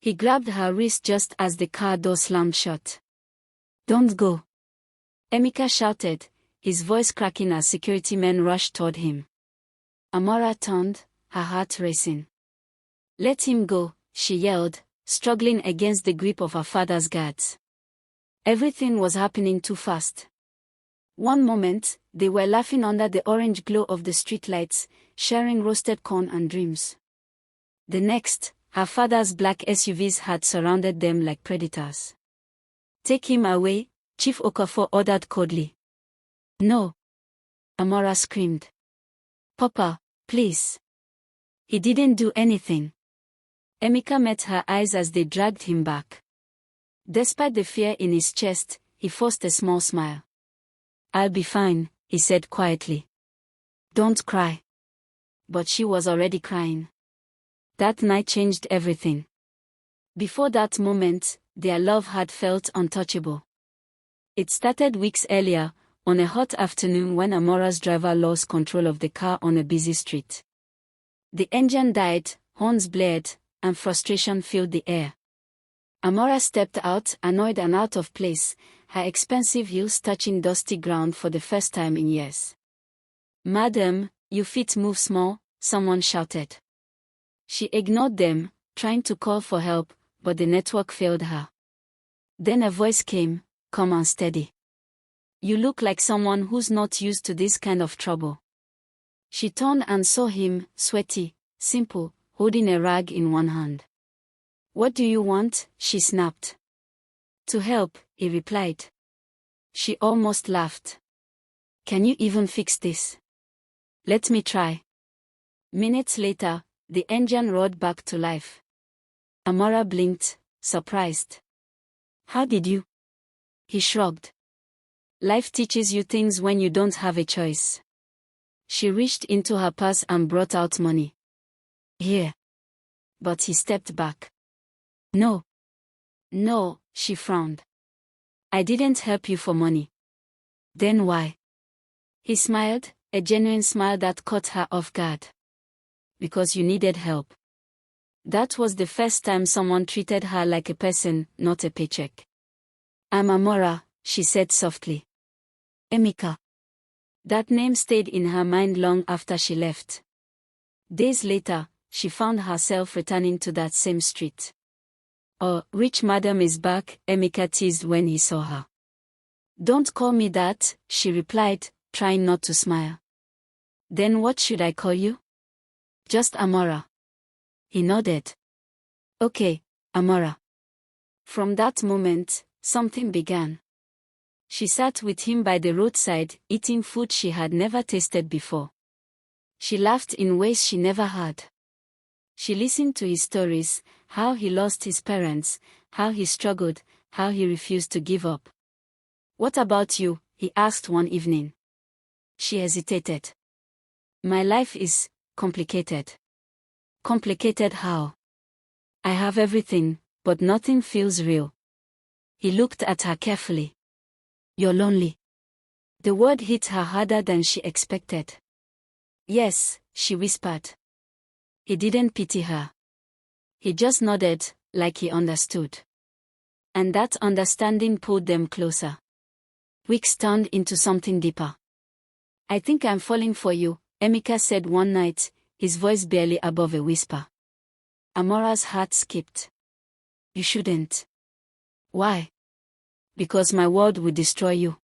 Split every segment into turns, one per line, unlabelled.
He grabbed her wrist just as the car door slammed shut. "Don't go," Emeka shouted, his voice cracking as security men rushed toward him. Amara turned, her heart racing. "Let him go," she yelled, struggling against the grip of her father's guards. Everything was happening too fast. One moment, they were laughing under the orange glow of the streetlights, sharing roasted corn and dreams. The next, her father's black SUVs had surrounded them like predators. "Take him away," Chief Okafor ordered coldly. "No," Amara screamed. "Papa, please." "He didn't do anything." Emeka met her eyes as they dragged him back. Despite the fear in his chest, he forced a small smile. "I'll be fine," he said quietly. "Don't cry." But she was already crying. That night changed everything. Before that moment, their love had felt untouchable. It started weeks earlier, on a hot afternoon when Amara's driver lost control of the car on a busy street. The engine died, horns blared, and frustration filled the air. Amara stepped out, annoyed and out of place, her expensive heels touching dusty ground for the first time in years. "Madam, your feet move small," someone shouted. She ignored them, trying to call for help, but the network failed her. Then a voice came, calm and steady. "You look like someone who's not used to this kind of trouble." She turned and saw him, sweaty, simple, holding a rag in one hand. "What do you want?" she snapped. "To help," he replied. She almost laughed. "Can you even fix this?" "Let me try." Minutes later, the engine roared back to life. Amara blinked, surprised. "How did you?" He shrugged. "Life teaches you things when you don't have a choice." She reached into her purse and brought out money. "Here." But he stepped back. "No." "No," she frowned. "I didn't help you for money." "Then why?" He smiled, a genuine smile that caught her off guard. "Because you needed help." That was the first time someone treated her like a person, not a paycheck. "I'm Amara," she said softly. "Emeka." That name stayed in her mind long after she left. Days later, she found herself returning to that same street. "Oh, rich madam is back," Emeka teased when he saw her. "Don't call me that," she replied, trying not to smile. "Then what should I call you?" "Just Amara." He nodded. "Okay, Amara." From that moment, something began. She sat with him by the roadside, eating food she had never tasted before. She laughed in ways she never had. She listened to his stories, how he lost his parents, how he struggled, how he refused to give up. "What about you?" he asked one evening. She hesitated. "My life is complicated." "Complicated how?" "I have everything, but nothing feels real." He looked at her carefully. "You're lonely." The word hit her harder than she expected. "Yes," she whispered. He didn't pity her. He just nodded, like he understood. And that understanding pulled them closer. Weeks turned into something deeper. "I think I'm falling for you," Emeka said one night, his voice barely above a whisper. Amara's heart skipped. "You shouldn't." "Why?" "Because my world would destroy you."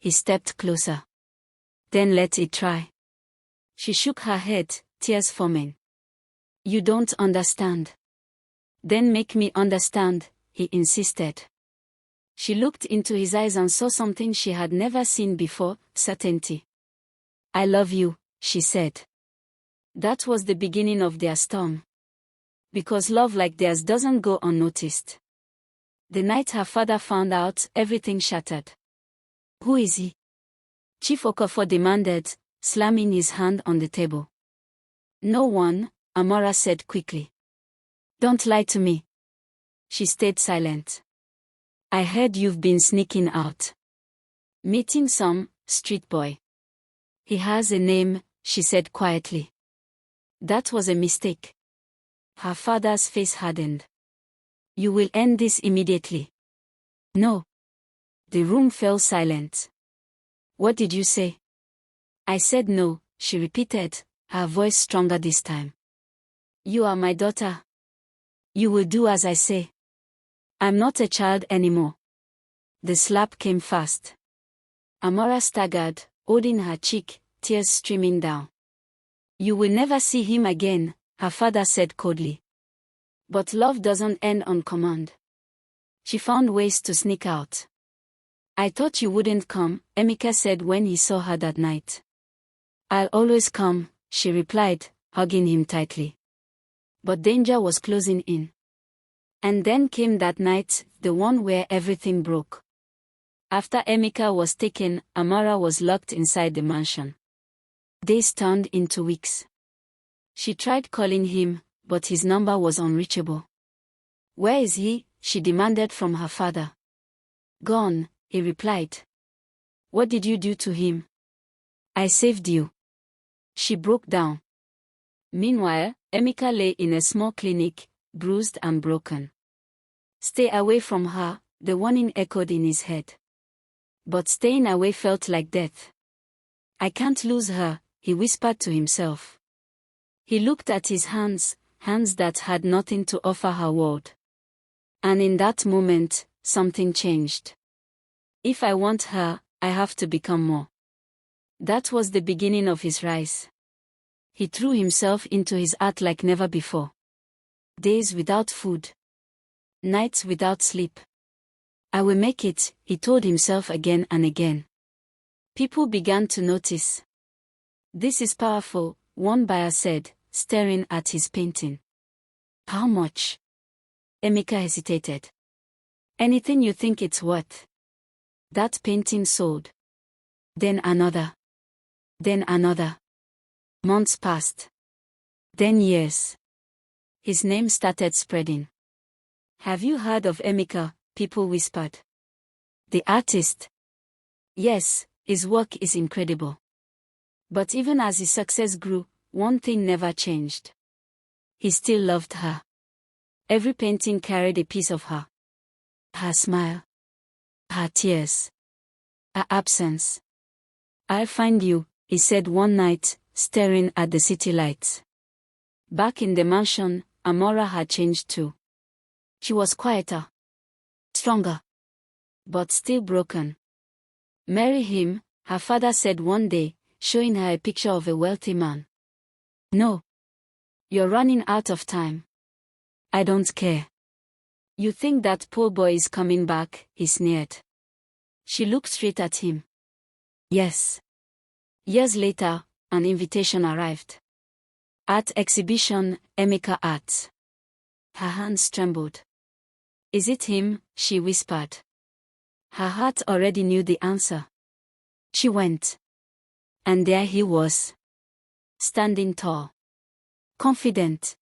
He stepped closer. "Then let it try." She shook her head, tears forming. "You don't understand." "Then make me understand," he insisted. She looked into his eyes and saw something she had never seen before, certainty. "I love you," she said. That was the beginning of their storm. Because love like theirs doesn't go unnoticed. The night her father found out, everything shattered. "Who is he?" Chief Okafor demanded, slamming his hand on the table. "No one," Amara said quickly. "Don't lie to me." She stayed silent. "I heard you've been sneaking out. Meeting some street boy." "He has a name," she said quietly. "That was a mistake." Her father's face hardened. You will end this immediately. No. The room fell silent. What did you say? I said no, she repeated, her voice stronger this time. You are my daughter. You will do as I say. I'm not a child anymore. The slap came fast. Amara staggered, holding her cheek, tears streaming down. You will never see him again, her father said coldly. But love doesn't end on command. She found ways to sneak out. I thought you wouldn't come, Emeka said when he saw her that night. I'll always come, she replied, hugging him tightly. But danger was closing in. And then came that night, the one where everything broke. After Emeka was taken, Amara was locked inside the mansion. Days turned into weeks. She tried calling him, but his number was unreachable. Where is he? She demanded from her father. Gone, he replied. What did you do to him? I saved you. She broke down. Meanwhile, Emeka lay in a small clinic, bruised and broken. Stay away from her, the warning echoed in his head. But staying away felt like death. I can't lose her, he whispered to himself. He looked at his hands that had nothing to offer her world. And in that moment, something changed. If I want her, I have to become more. That was the beginning of his rise. He threw himself into his art like never before. Days without food. Nights without sleep. I will make it, he told himself again and again. People began to notice. This is powerful, one buyer said, staring at his painting. How much? Emeka hesitated. Anything you think it's worth. That painting sold. Then another. Then another. Months passed. Then years. His name started spreading. Have you heard of Emeka? People whispered. The artist. Yes, his work is incredible. But even as his success grew, one thing never changed. He still loved her. Every painting carried a piece of her. Her smile. Her tears. Her absence. I'll find you, he said one night, staring at the city lights. Back in the mansion, Amara had changed too. She was quieter. Stronger. But still broken. Marry him, her father said one day, showing her a picture of a wealthy man. No. You're running out of time. I don't care. You think that poor boy is coming back, he sneered. She looked straight at him. Yes. Years later, an invitation arrived. Art exhibition, Emeka Art. Her hands trembled. Is it him? She whispered. Her heart already knew the answer. She went. And there he was. Standing tall. Confident.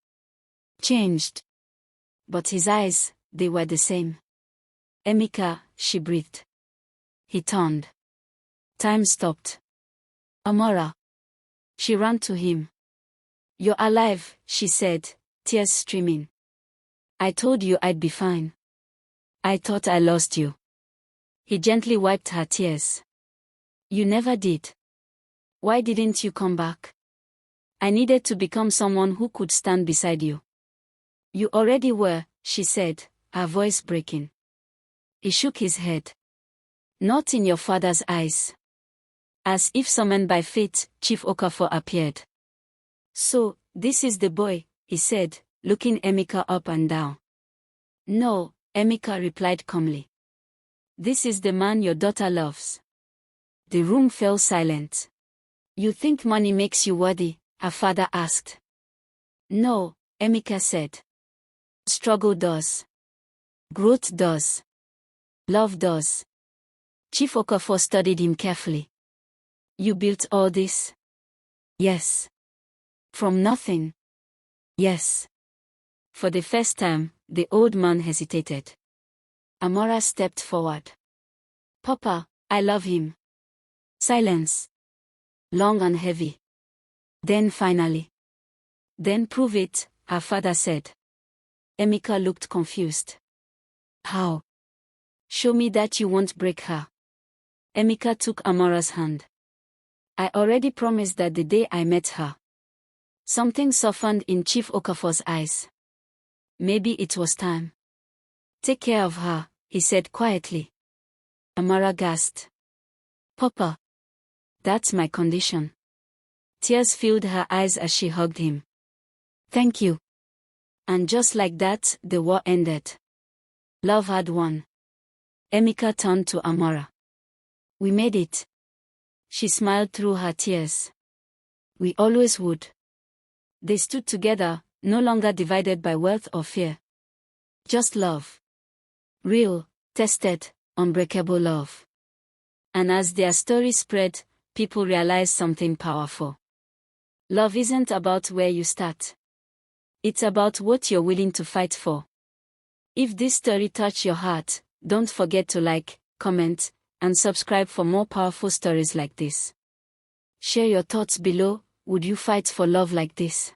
Changed. But his eyes, they were the same. Emeka, she breathed. He turned. Time stopped. Amara. She ran to him. You're alive, she said, tears streaming. I told you I'd be fine. I thought I lost you. He gently wiped her tears. You never did. Why didn't you come back? I needed to become someone who could stand beside you. You already were, she said, her voice breaking. He shook his head. Not in your father's eyes. As if summoned by fate, Chief Okafor appeared. So, this is the boy, he said, looking Emeka up and down. No, Emeka replied calmly. This is the man your daughter loves. The room fell silent. You think money makes you worthy? Her father asked. No, Emeka said. Struggle does. Growth does. Love does. Chief Okafor studied him carefully. You built all this? Yes. From nothing? Yes. For the first time, the old man hesitated. Amara stepped forward. Papa, I love him. Silence. Long and heavy. Then finally. Then prove it, her father said. Emeka looked confused. How? Show me that you won't break her. Emeka took Amara's hand. I already promised that the day I met her. Something softened in Chief Okafor's eyes. Maybe it was time. Take care of her, he said quietly. Amara gasped. Papa. That's my condition. Tears filled her eyes as she hugged him. Thank you. And just like that, the war ended. Love had won. Emeka turned to Amara. We made it. She smiled through her tears. We always would. They stood together, no longer divided by wealth or fear. Just love. Real, tested, unbreakable love. And as their story spread, people realized something powerful. Love isn't about where you start. It's about what you're willing to fight for. If this story touched your heart, don't forget to like, comment, and subscribe for more powerful stories like this. Share your thoughts below. Would you fight for love like this?